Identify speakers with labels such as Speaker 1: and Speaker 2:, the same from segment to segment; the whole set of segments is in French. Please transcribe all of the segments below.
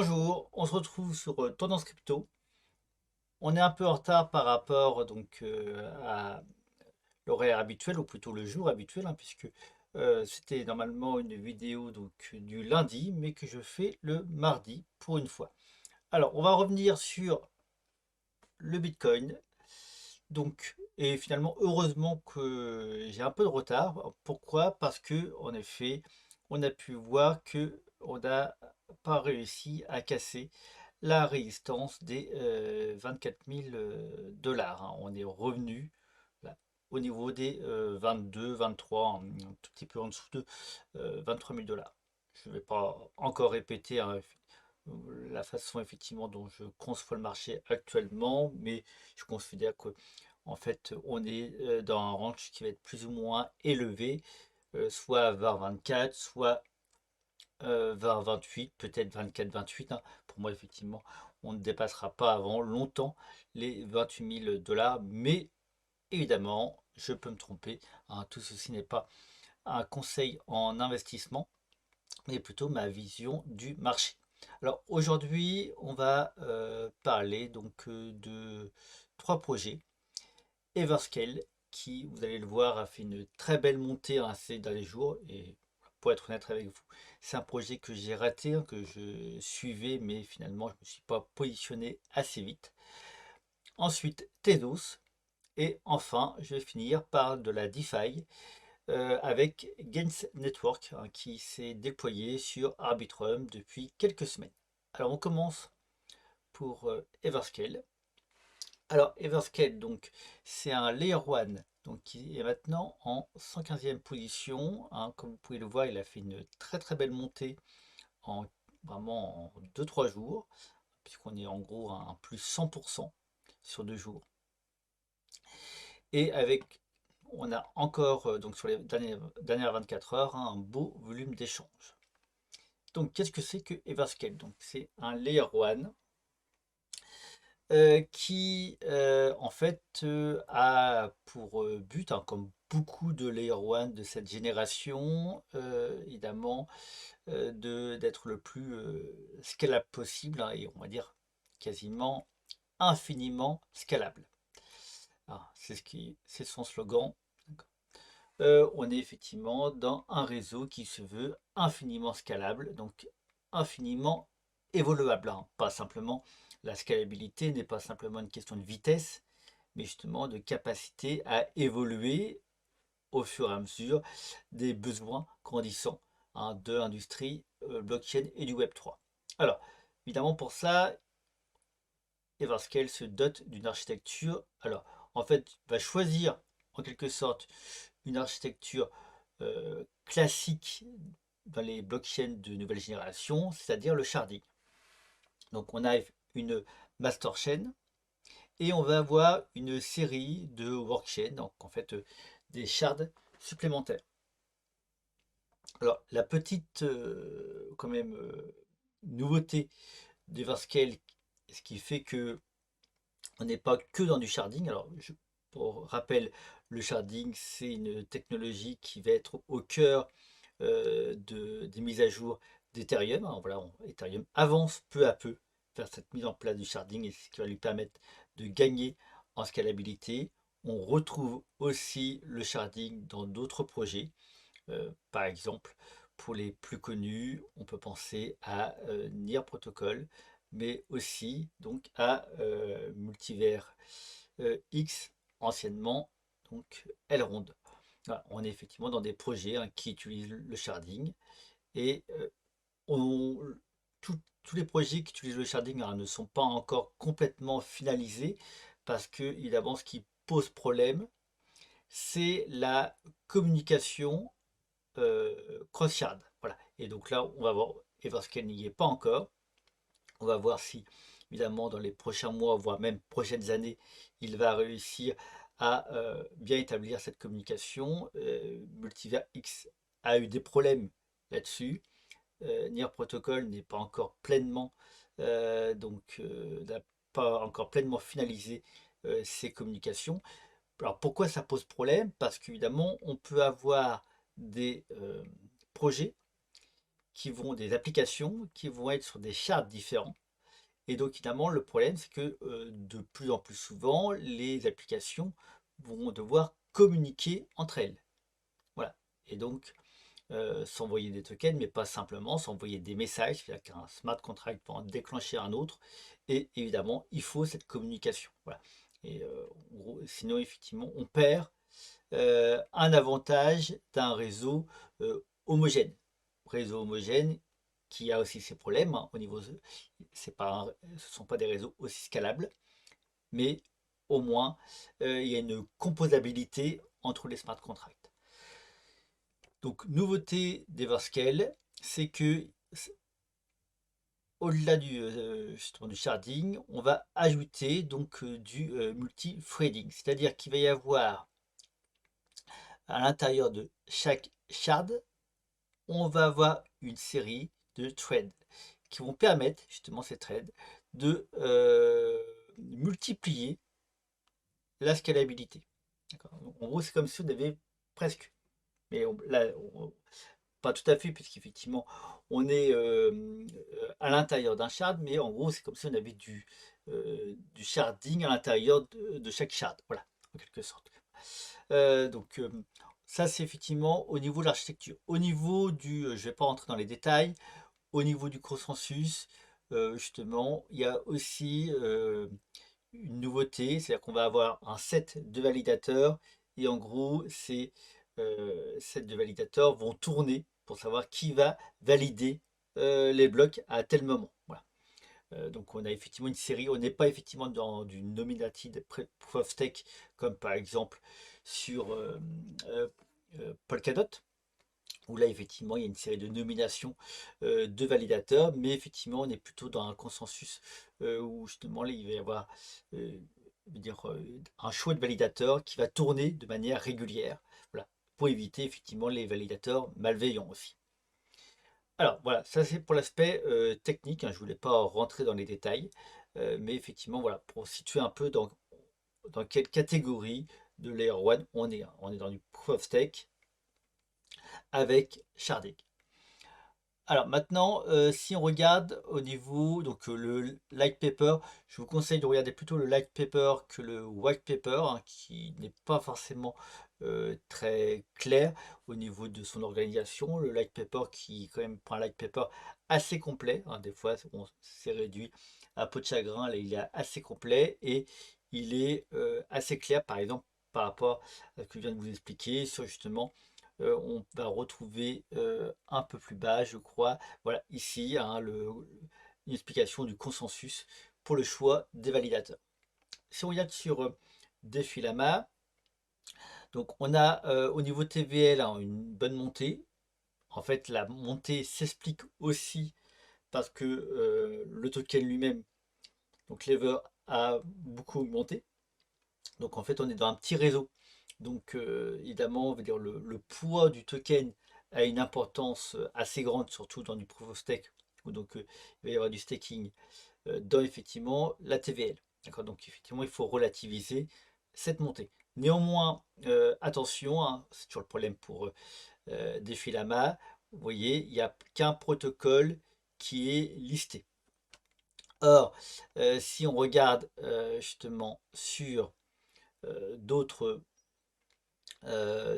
Speaker 1: Bonjour, on se retrouve sur Tendance Crypto. On est un peu en retard par rapport à l'horaire habituel, ou plutôt le jour habituel, hein, puisque c'était normalement une vidéo du lundi, mais que je fais le mardi pour une fois. Alors, on va revenir sur le Bitcoin. Et finalement, heureusement que j'ai un peu de retard. Pourquoi? Parce que, en effet, on a pu voir que on n'a pas réussi à casser la résistance des 24 000 dollars, hein. On est revenu là, au niveau des 22, 23, un tout petit peu en dessous de 23 000 dollars. Je ne vais pas encore répéter, hein, la façon effectivement dont je conçois le marché actuellement, mais je considère que en fait on est dans un range qui va être plus ou moins élevé, soit vers 24, soit vers 28, peut-être 24, 28, hein. Pour moi, effectivement, on ne dépassera pas avant longtemps les 28 000 dollars, mais évidemment, je peux me tromper, hein. Tout ceci n'est pas un conseil en investissement, mais plutôt ma vision du marché. Alors aujourd'hui, on va parler de trois projets. Everscale, qui, vous allez le voir, a fait une très belle montée, hein, ces derniers jours. Et pour être honnête avec vous, c'est un projet que j'ai raté, hein, que je suivais, mais finalement, je ne me suis pas positionné assez vite. Ensuite, Tedos. Et enfin, je vais finir par de la DeFi avec Gains Network, hein, qui s'est déployé sur Arbitrum depuis quelques semaines. Alors, on commence pour Everscale. Alors, Everscape, donc, c'est un Layer 1 donc, qui est maintenant en 115e position, hein. Comme vous pouvez le voir, il a fait une très très belle montée en vraiment en 2-3 jours, puisqu'on est en gros à un plus 100% sur 2 jours. Et avec, on a encore, donc sur les dernières 24 heures, hein, un beau volume d'échanges. Donc, qu'est-ce que c'est que Everscape? Donc, c'est un Layer 1 qui en fait a pour but, hein, comme beaucoup de Layer 1 de cette génération, évidemment, d'être le plus scalable possible, hein, et on va dire quasiment infiniment scalable. Ah, c'est son slogan. On est effectivement dans un réseau qui se veut infiniment scalable, donc infiniment évoluable, hein. Pas simplement, la scalabilité n'est pas simplement une question de vitesse, mais justement de capacité à évoluer au fur et à mesure des besoins grandissants, hein, de l'industrie blockchain et du Web3. Alors, évidemment, pour ça, Everscale se dote d'une architecture. Alors, en fait, va choisir en quelque sorte une architecture classique dans les blockchains de nouvelle génération, c'est-à-dire le sharding. Donc, on a une master chain et on va avoir une série de workchains, donc en fait des shards supplémentaires. Alors, la petite quand même nouveauté d'Everscale, ce qui fait que on n'est pas que dans du sharding. Alors, pour rappel, le sharding, c'est une technologie qui va être au cœur des mises à jour d'Ethereum, hein. Voilà, Ethereum avance peu à peu vers cette mise en place du sharding, et ce qui va lui permettre de gagner en scalabilité. On retrouve aussi le sharding dans d'autres projets. Par exemple, pour les plus connus, on peut penser à Near Protocol, mais aussi donc à Multivers X, anciennement donc Elrond. Voilà, on est effectivement dans des projets, hein, qui utilisent le sharding, et on, tous les projets qui utilisent le sharding, hein, ne sont pas encore complètement finalisés, parce que évidemment ce qui pose problème, c'est la communication cross-shard. Voilà. Et donc là, on va voir, Everscale n'y est pas encore. On va voir si, évidemment, dans les prochains mois, voire même prochaines années, il va réussir à bien établir cette communication. Multivers X a eu des problèmes là-dessus. Near Protocol n'est pas encore pleinement, n'a pas encore pleinement finalisé ses communications. Alors pourquoi ça pose problème? Parce qu'évidemment, on peut avoir des projets des applications qui vont être sur des shards différents. Et donc, évidemment, le problème, c'est que de plus en plus souvent, les applications vont devoir communiquer entre elles. Voilà. Et donc, s'envoyer des tokens, mais pas simplement, s'envoyer des messages, c'est-à-dire qu'un smart contract peut en déclencher un autre. Et évidemment, il faut cette communication. Voilà. Et en gros, sinon, effectivement, on perd un avantage d'un réseau homogène. Réseau homogène qui a aussi ses problèmes hein, au niveau, ce ne sont pas des réseaux aussi scalables, mais au moins il y a une composabilité entre les smart contracts. Donc nouveauté d'Everscale, c'est que au-delà justement du sharding, on va ajouter donc du multi-threading, c'est-à-dire qu'il va y avoir à l'intérieur de chaque shard, on va avoir une série de threads qui vont permettre, justement ces threads, de multiplier la scalabilité. En gros, c'est comme si on avait presque, mais là, pas tout à fait, puisqu'effectivement, on est à l'intérieur d'un shard, mais en gros, c'est comme si on avait du sharding à l'intérieur de chaque shard, voilà, en quelque sorte. Donc, ça, c'est effectivement au niveau de l'architecture. Au niveau je ne vais pas rentrer dans les détails, au niveau du consensus, justement, il y a aussi une nouveauté, c'est-à-dire qu'on va avoir un set de validateurs et en gros, ces sets de validateurs vont tourner pour savoir qui va valider les blocs à tel moment. Voilà. Donc on a effectivement une série, on n'est pas effectivement dans du nominated proof of stake comme par exemple sur euh, Polkadot, où là effectivement il y a une série de nominations de validateurs, mais effectivement on est plutôt dans un consensus où justement là, il va y avoir un choix de validateurs qui va tourner de manière régulière, voilà, pour éviter effectivement les validateurs malveillants aussi. Alors voilà, ça c'est pour l'aspect technique, hein, je ne voulais pas rentrer dans les détails, mais effectivement voilà, pour situer un peu dans quelle catégorie de Layer 1 on est. Hein. On est dans du Proof of Stake avec Sharding. Alors maintenant, si on regarde au niveau, donc le light paper, je vous conseille de regarder plutôt le light paper que le white paper, hein, qui n'est pas forcément très clair au niveau de son organisation. Le light paper qui quand même prend un light paper assez complet, hein, des fois c'est réduit à peau de chagrin, là il est assez complet et il est assez clair par exemple par rapport à ce que je viens de vous expliquer sur justement on va retrouver un peu plus bas, je crois, voilà, ici, hein, une explication du consensus pour le choix des validateurs. Si on regarde sur Defilama, donc on a au niveau TVL hein, une bonne montée. En fait, la montée s'explique aussi parce que le token lui-même, donc Lever, a beaucoup augmenté. Donc en fait, on est dans un petit réseau. Donc évidemment, on va dire le poids du token a une importance assez grande, surtout dans du proof of stake, où donc il va y avoir du staking dans effectivement la TVL. D'accord, donc effectivement, il faut relativiser cette montée. Néanmoins, attention, hein, c'est toujours le problème pour Defilama. Vous voyez, il n'y a qu'un protocole qui est listé. Or, si on regarde justement sur d'autres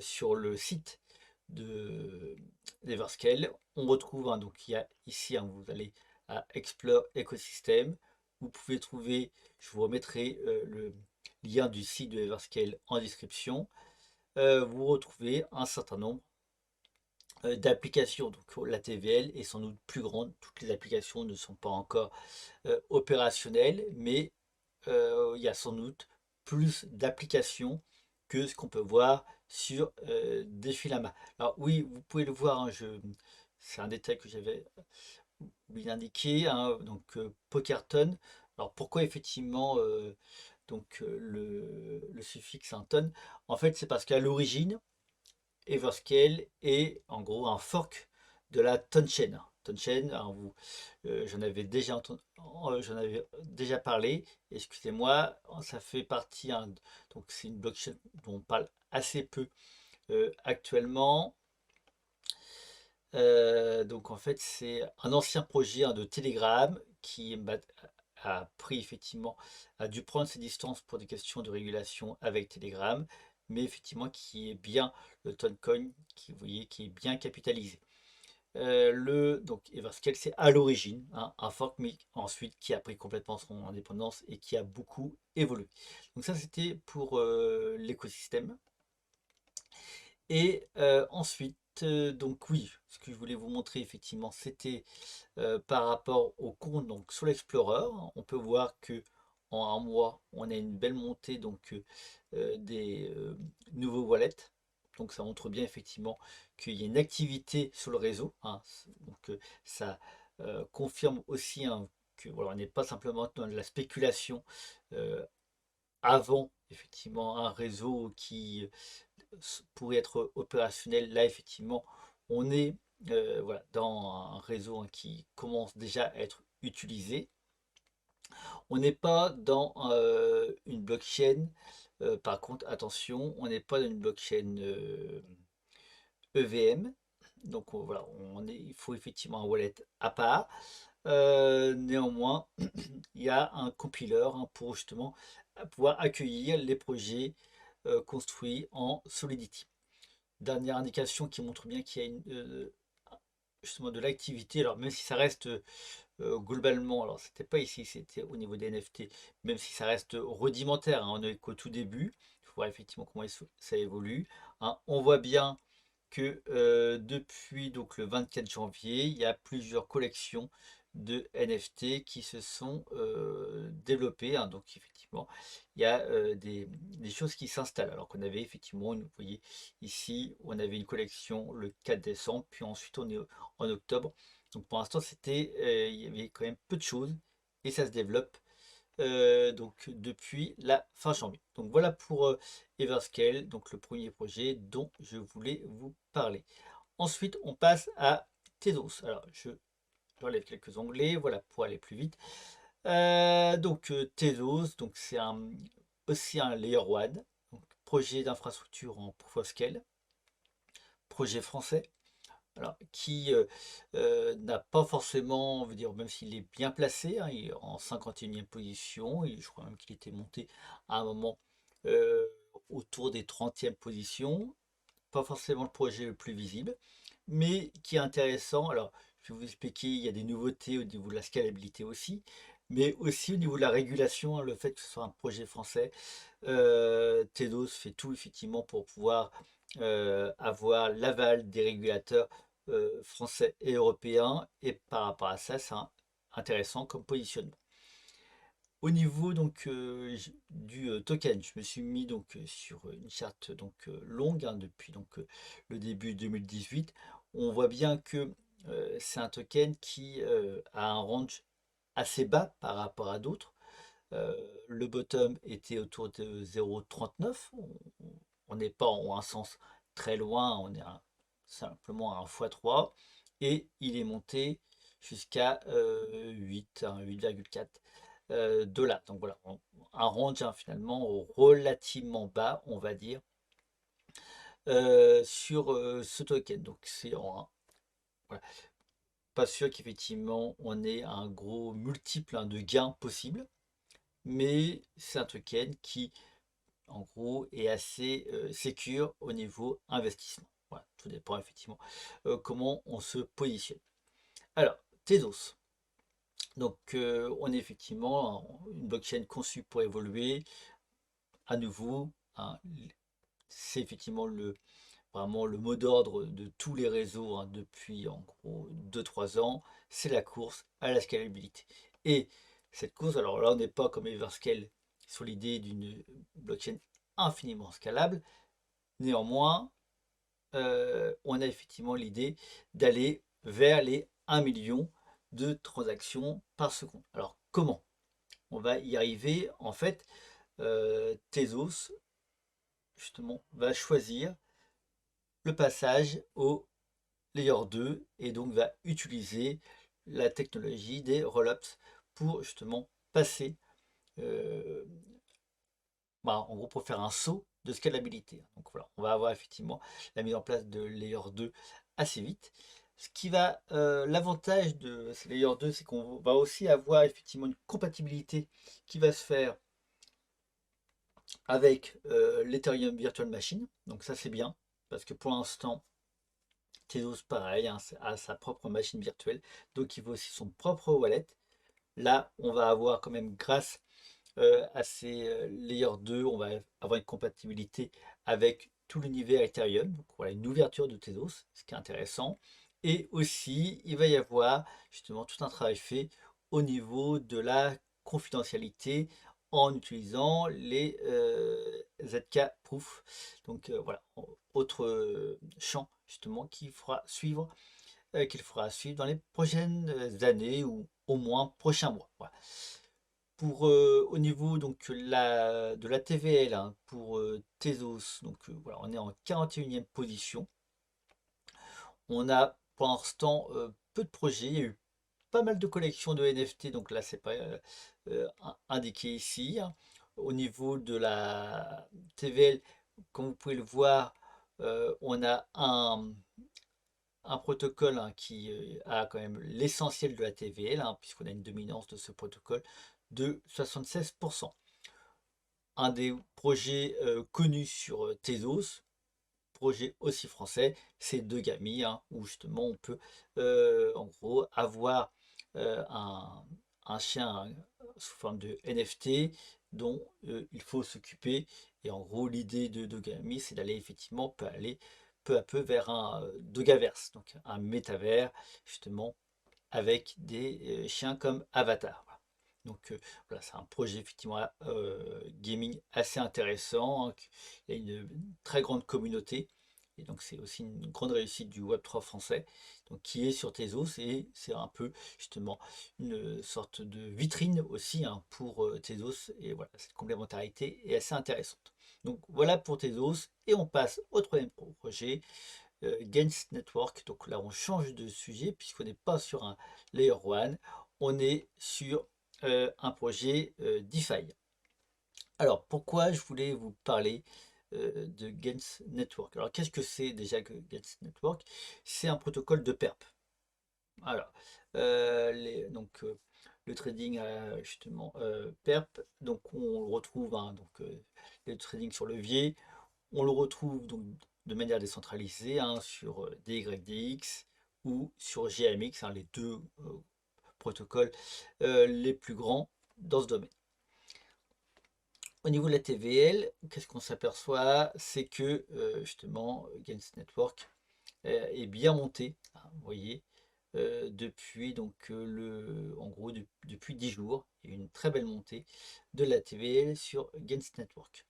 Speaker 1: sur le site d'Everscale, on retrouve, hein, donc il y a ici, hein, vous allez à Explore Ecosystem, vous pouvez trouver, je vous remettrai le lien du site de Everscale en description, vous retrouvez un certain nombre d'applications. Donc la TVL est sans doute plus grande, toutes les applications ne sont pas encore opérationnelles, mais il y a sans doute plus d'applications que ce qu'on peut voir sur Defilama. Alors oui, vous pouvez le voir, hein, c'est un détail que j'avais oublié d'indiquer, hein, donc Pokerton. Alors pourquoi effectivement le suffixe un ton? En fait, c'est parce qu'à l'origine, Everscale est en gros un fork de la Tonchain. Tonchain, hein, j'en avais déjà parlé, excusez-moi, ça fait partie, hein, donc c'est une blockchain dont on parle assez peu actuellement. Donc en fait, c'est un ancien projet de Telegram qui a pris effectivement, a dû prendre ses distances pour des questions de régulation avec Telegram, mais effectivement qui est bien le Toncoin, qui, vous voyez, qui est bien capitalisé. Donc Everscale, c'est à l'origine un fork, mais ensuite qui a pris complètement son indépendance et qui a beaucoup évolué. Donc ça, c'était pour l'écosystème. Et ensuite, donc oui, ce que je voulais vous montrer effectivement, c'était par rapport au compte donc sur l'Explorer. On peut voir que en un mois, on a une belle montée donc des nouveaux wallets. Donc ça montre bien effectivement qu'il y a une activité sur le réseau, hein. Donc ça confirme aussi, hein, que voilà, on n'est pas simplement dans de la spéculation euh, avant effectivement un réseau qui pourrait être opérationnel. Là, effectivement, on est voilà, dans un réseau, hein, qui commence déjà à être utilisé. On n'est pas dans une blockchain. Par contre, attention, on n'est pas dans une blockchain EVM. Donc voilà, il faut effectivement un wallet à part. Néanmoins, il y a un compiler, hein, pour justement pouvoir accueillir les projets construits en Solidity. Dernière indication qui montre bien qu'il y a justement de l'activité. Alors même si ça reste globalement, alors c'était pas ici, c'était au niveau des NFT, même si ça reste rudimentaire, hein, on n'est qu'au tout début, il faut voir effectivement comment ça évolue, hein. On voit bien que depuis donc le 24 janvier, il y a plusieurs collections de NFT qui se sont développées, hein. Donc effectivement, il y a des choses qui s'installent. Alors qu'on avait effectivement, vous voyez ici, on avait une collection le 4 décembre, puis ensuite on est en octobre. Donc pour l'instant, il y avait quand même peu de choses et ça se développe donc depuis la fin janvier. Donc voilà pour Everscale, donc le premier projet dont je voulais vous parler. Ensuite, on passe à Tezos. Alors, j'enlève quelques onglets, voilà, pour aller plus vite. Donc Tezos, donc c'est aussi un Layer 1, donc projet d'infrastructure en Proof of Scale, projet français. Alors, qui n'a pas forcément, on veut dire, même s'il est bien placé, hein, il est en 51e position, et je crois même qu'il était monté à un moment euh, autour des 30e positions, pas forcément le projet le plus visible, mais qui est intéressant. Alors, je vais vous expliquer, il y a des nouveautés au niveau de la scalabilité aussi, mais aussi au niveau de la régulation, hein, le fait que ce soit un projet français. Tedos fait tout effectivement pour pouvoir avoir l'aval des régulateurs français et européens, et par rapport à ça, c'est intéressant comme positionnement. Au niveau donc du token, je me suis mis donc sur une charte donc longue, hein, depuis donc le début 2018. On voit bien que c'est un token qui a un range assez bas par rapport à d'autres. Le bottom était autour de 0,39. On n'est pas en un sens très loin, on est simplement à 1 x 3. Et il est monté jusqu'à 8, hein, 8,4 dollars. Donc voilà, un range, hein, finalement relativement bas, on va dire, sur ce token. Donc c'est voilà, pas sûr qu'effectivement on ait un gros multiple, hein, de gains possible, mais c'est un token qui, en gros, est assez sécure au niveau investissement. Voilà, tout dépend effectivement comment on se positionne. Alors, Tezos. Donc, on est effectivement une blockchain conçue pour évoluer. À nouveau, hein, c'est effectivement vraiment le mot d'ordre de tous les réseaux, hein, depuis en gros 2-3 ans. C'est la course à la scalabilité. Et cette course, alors là, on n'est pas comme Everscale sur l'idée d'une blockchain infiniment scalable. Néanmoins, on a effectivement l'idée d'aller vers les 1 million de transactions par seconde. Alors comment on va y arriver? En fait, Tezos, justement, va choisir le passage au Layer 2 et donc va utiliser la technologie des rollups pour justement passer, euh, en gros, pour faire un saut de scalabilité. Donc voilà, on va avoir effectivement la mise en place de Layer 2 assez vite. L'avantage de ces Layer 2, c'est qu'on va aussi avoir effectivement une compatibilité qui va se faire avec l'Ethereum Virtual Machine. Donc ça c'est bien, parce que pour l'instant, Tezos pareil, hein, a sa propre machine virtuelle, donc il veut aussi son propre wallet. Là, on va avoir quand même, grâce à ces Layer 2, on va avoir une compatibilité avec tout l'univers Ethereum. Donc voilà, une ouverture de Tezos, ce qui est intéressant. Et aussi, il va y avoir justement tout un travail fait au niveau de la confidentialité en utilisant les ZK Proof. Donc voilà, autre champ justement qu'il faudra suivre dans les prochaines années ou au moins prochains mois. Voilà. Pour, au niveau donc de la TVL, hein, pour Tezos, donc voilà, on est en 41e position. On a pour l'instant peu de projets. Il y a eu pas mal de collections de NFT, donc là c'est pas indiqué ici, hein. Au niveau de la TVL, comme vous pouvez le voir, on a un protocole, hein, qui a quand même l'essentiel de la TVL, hein, puisqu'on a une dominance de ce protocole de 76%. Un des projets connus sur Tezos, projet aussi français, c'est Degami, hein, où justement on peut en gros avoir un chien sous forme de NFT dont il faut s'occuper. Et en gros, l'idée de Degami, c'est d'aller effectivement peu à peu vers un Dogaverse, donc un métavers justement avec des chiens comme avatar. Voilà. Donc voilà, c'est un projet effectivement gaming assez intéressant, hein. Il y a une très grande communauté. Et donc c'est aussi une grande réussite du Web3 français, donc qui est sur Tezos, et c'est un peu justement une sorte de vitrine aussi, hein, pour Tezos. Et voilà, cette complémentarité est assez intéressante. Donc voilà pour Tezos, et on passe au troisième projet, Gains Network. Donc là, on change de sujet puisqu'on n'est pas sur un Layer 1, on est sur un projet DeFi. Alors, pourquoi je voulais vous parler de Gains Network? Alors, qu'est-ce que c'est déjà que Gains Network? C'est un protocole de perp. Voilà. Donc, le trading justement perp, donc on le retrouve, hein, donc, le trading sur levier. On le retrouve donc de manière décentralisée, hein, sur DYDX ou sur GMX, hein, les deux protocoles les plus grands dans ce domaine. Au niveau de la TVL, qu'est-ce qu'on s'aperçoit? C'est que justement Gains Network est bien monté, hein, vous voyez, depuis donc en gros depuis 10 jours. Il y a eu une très belle montée de la TVL sur Gains Network.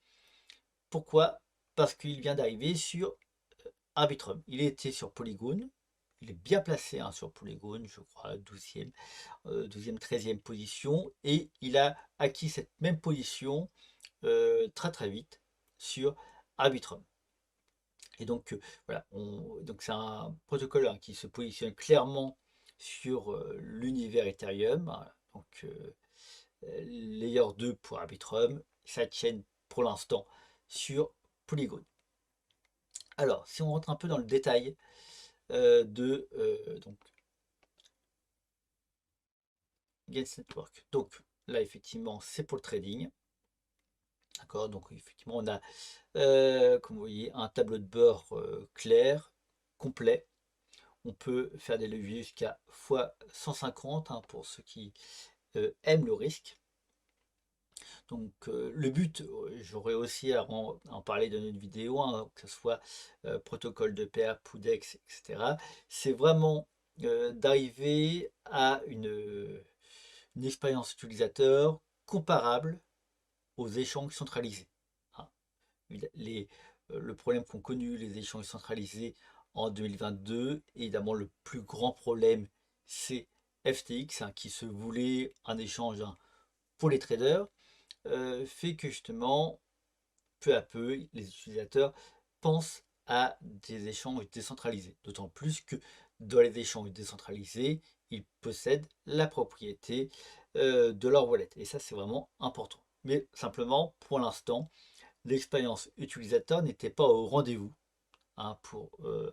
Speaker 1: Pourquoi? Parce qu'il vient d'arriver sur Arbitrum. Il était sur Polygon. Il est bien placé, hein, sur Polygon, je crois, 12e, 12e, 13e position. Et il a acquis cette même position très très vite sur Arbitrum. Et donc voilà, donc c'est un protocole, hein, qui se positionne clairement sur l'univers Ethereum, hein. Donc Layer 2 pour Arbitrum, sa chaîne pour l'instant sur Polygon. Alors, si on rentre un peu dans le détail donc Gains Network. Donc là, effectivement, c'est pour le trading. D'accord, donc effectivement, on a, comme vous voyez, un tableau de bord clair, complet. On peut faire des leviers jusqu'à x150, hein, pour ceux qui aiment le risque. Donc le but, j'aurais aussi à en parler dans une vidéo, hein, que ce soit protocole de pair, Poudex, etc. C'est vraiment d'arriver à une expérience utilisateur comparable aux échanges centralisés, hein. Le problème qu'ont connu les échanges centralisés en 2022, évidemment le plus grand problème, c'est FTX, hein, qui se voulait un échange, hein, pour les traders, fait que justement, peu à peu, les utilisateurs pensent à des échanges décentralisés. D'autant plus que dans les échanges décentralisés, ils possèdent la propriété de leur wallet. Et ça, c'est vraiment important. Mais simplement, pour l'instant, l'expérience utilisateur n'était pas au rendez-vous, hein, pour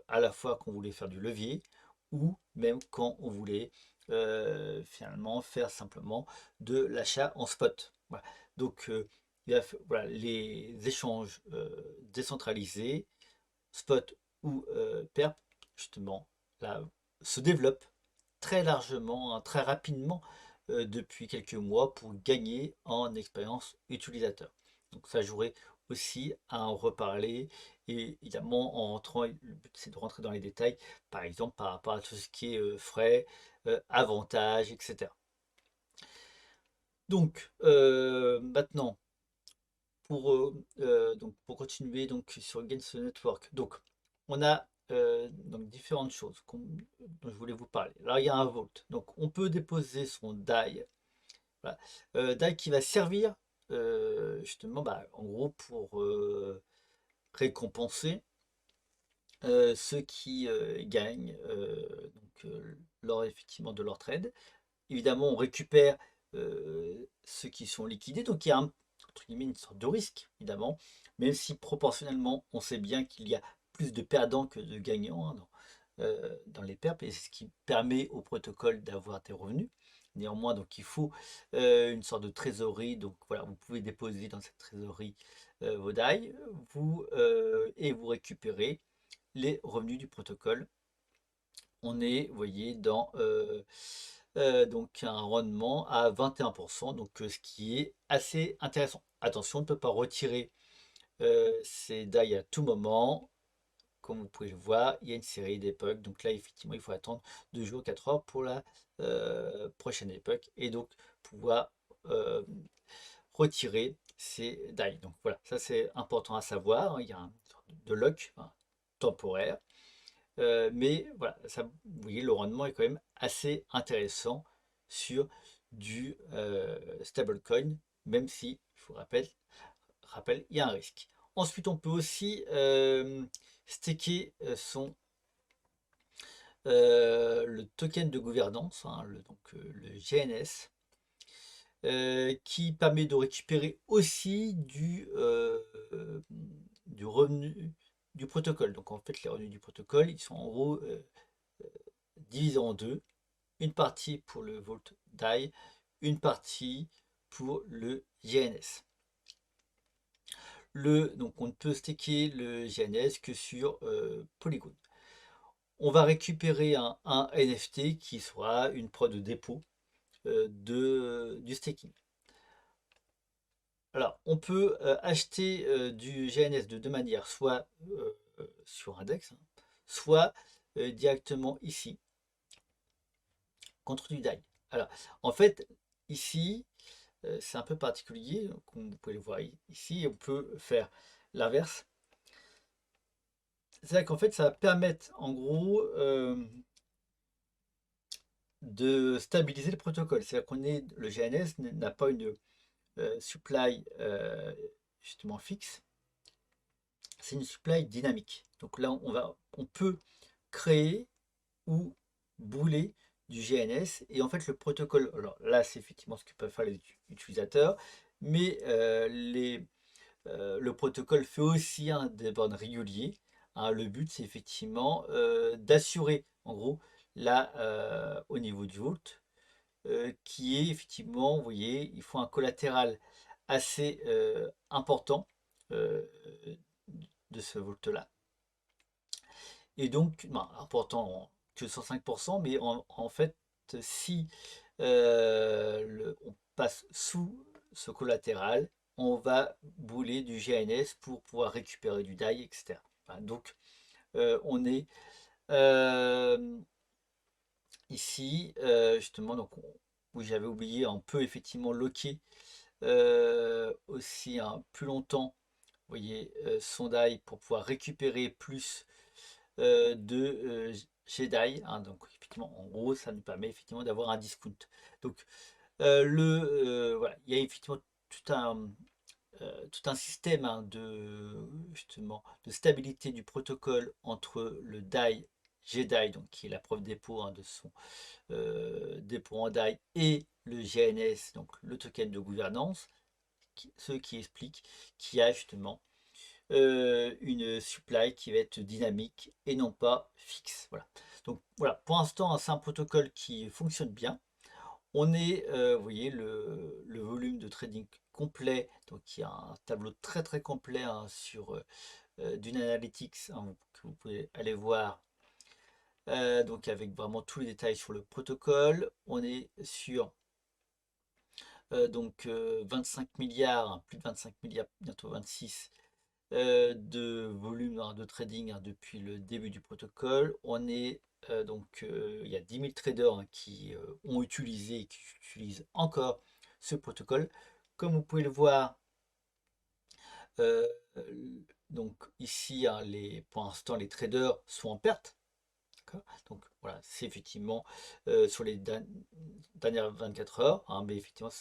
Speaker 1: à la fois qu'on voulait faire du levier, ou même quand on voulait finalement faire simplement de l'achat en spot. Voilà. Donc, voilà, les échanges décentralisés, spot ou perp, justement, là, se développent très largement, hein, très rapidement depuis quelques mois pour gagner en expérience utilisateur. Donc ça, j'aurais aussi à en reparler et évidemment en rentrant, le but c'est de rentrer dans les détails, par exemple par rapport à tout ce qui est frais, avantages, etc. Donc maintenant, donc, pour continuer donc, sur Gains Network, donc on a donc, différentes choses dont je voulais vous parler. Alors il y a un vault, donc on peut déposer son DAI, voilà. DAI qui va servir justement en gros pour récompenser ceux qui gagnent lors effectivement de leur trade. Évidemment, on récupère ceux qui sont liquidés, donc il y a entre guillemets une sorte de risque, évidemment, même si proportionnellement, on sait bien qu'il y a plus de perdants que de gagnants, hein, dans les perps, et c'est ce qui permet au protocole d'avoir des revenus. Néanmoins, donc il faut une sorte de trésorerie, donc voilà, vous pouvez déposer dans cette trésorerie vos DAI, et vous récupérez les revenus du protocole. On est, vous voyez, dans donc un rendement à 21%, donc ce qui est assez intéressant. Attention, on ne peut pas retirer ces DAI à tout moment. Comme vous pouvez le voir, il y a une série d'époques. Donc là, effectivement, il faut attendre 2 jours, 4 heures pour la prochaine époque et donc pouvoir euh, retirer ces DAI. Donc voilà, ça c'est important à savoir, hein. Il y a un sorte de lock, hein, temporaire. Mais voilà, ça, vous voyez, le rendement est quand même assez intéressant sur du stablecoin, même si, je vous rappelle, il y a un risque. Ensuite, on peut aussi staker le token de gouvernance, hein, le GNS, qui permet de récupérer aussi du revenu du protocole. Donc en fait, les revenus du protocole, ils sont en gros divisés en deux. Une partie pour le Vault DAI, une partie pour le GNS. Donc on ne peut staker le GNS que sur Polygon. On va récupérer un NFT qui sera une preuve de dépôt du staking. Alors, on peut acheter du GNS de deux manières, soit sur Index, hein, soit directement ici, contre du DAI. Alors, en fait, ici, c'est un peu particulier, comme vous pouvez le voir ici, on peut faire l'inverse. C'est-à-dire qu'en fait, ça va permettre, en gros, de stabiliser le protocole. C'est-à-dire le GNS n'a pas une supply justement fixe, c'est une supply dynamique. Donc là, on peut créer ou bouler du GNS et en fait le protocole, alors là c'est effectivement ce que peuvent faire les utilisateurs, mais le protocole fait aussi des bornes réguliers, hein. Le but c'est effectivement d'assurer en gros là au niveau du vault qui est effectivement, vous voyez, il faut un collatéral assez important euh, de ce vault-là. Et donc, important que 105%, mais en fait, si on passe sous ce collatéral, on va bouler du GNS pour pouvoir récupérer du DAI, etc. Voilà, donc, on est ici, justement, donc, oui, j'avais oublié, on peut effectivement locker aussi plus longtemps, vous voyez, son DAI pour pouvoir récupérer plus de GDAI, hein. Donc effectivement, en gros, ça nous permet effectivement d'avoir un discount. Donc voilà, il y a effectivement tout un système, hein, justement de stabilité du protocole entre le DAI GDAI, donc qui est la preuve dépôt, hein, de son dépôt en DAI, et le GNS, donc le token de gouvernance, ce qui explique qu'il y a justement une supply qui va être dynamique et non pas fixe. Voilà. Donc voilà, pour l'instant, c'est un protocole qui fonctionne bien. On est, vous voyez, le volume de trading complet, donc il y a un tableau très très complet hein, sur d'une analytics hein, que vous pouvez aller voir, donc avec vraiment tous les détails sur le protocole. On est sur donc 25 milliards, hein, plus de 25 milliards, bientôt 26 de volume hein, de trading hein, depuis le début du protocole. On est donc il y a 10 000 traders hein, qui ont utilisé et qui utilisent encore ce protocole. Comme vous pouvez le voir, euh, donc ici, hein, pour l'instant, les traders sont en perte. Donc voilà, c'est effectivement sur les dernières 24 heures, hein, mais effectivement,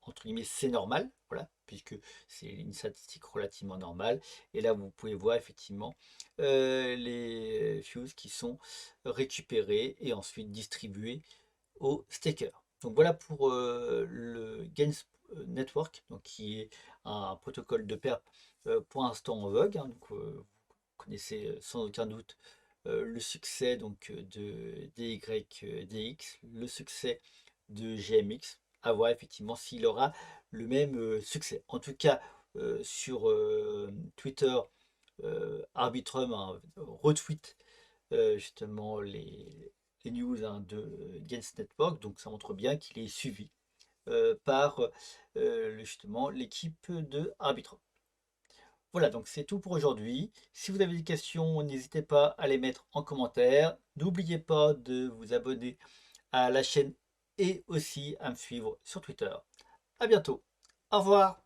Speaker 1: entre guillemets, c'est normal, voilà, puisque c'est une statistique relativement normale. Et là, vous pouvez voir effectivement les fuses qui sont récupérés et ensuite distribués aux stakers. Donc voilà pour le Gains Network, donc qui est un protocole de perp pour l'instant en vogue. Hein, donc, vous connaissez sans aucun doute le succès donc, de DYDX, le succès de GMX, à voir effectivement s'il aura le même succès. En tout cas, sur Twitter, Arbitrum retweet justement les news hein, de Gains Network, donc ça montre bien qu'il est suivi par justement l'équipe de Arbitrum. Voilà, donc c'est tout pour aujourd'hui. Si vous avez des questions, n'hésitez pas à les mettre en commentaire. N'oubliez pas de vous abonner à la chaîne et aussi à me suivre sur Twitter. À bientôt. Au revoir.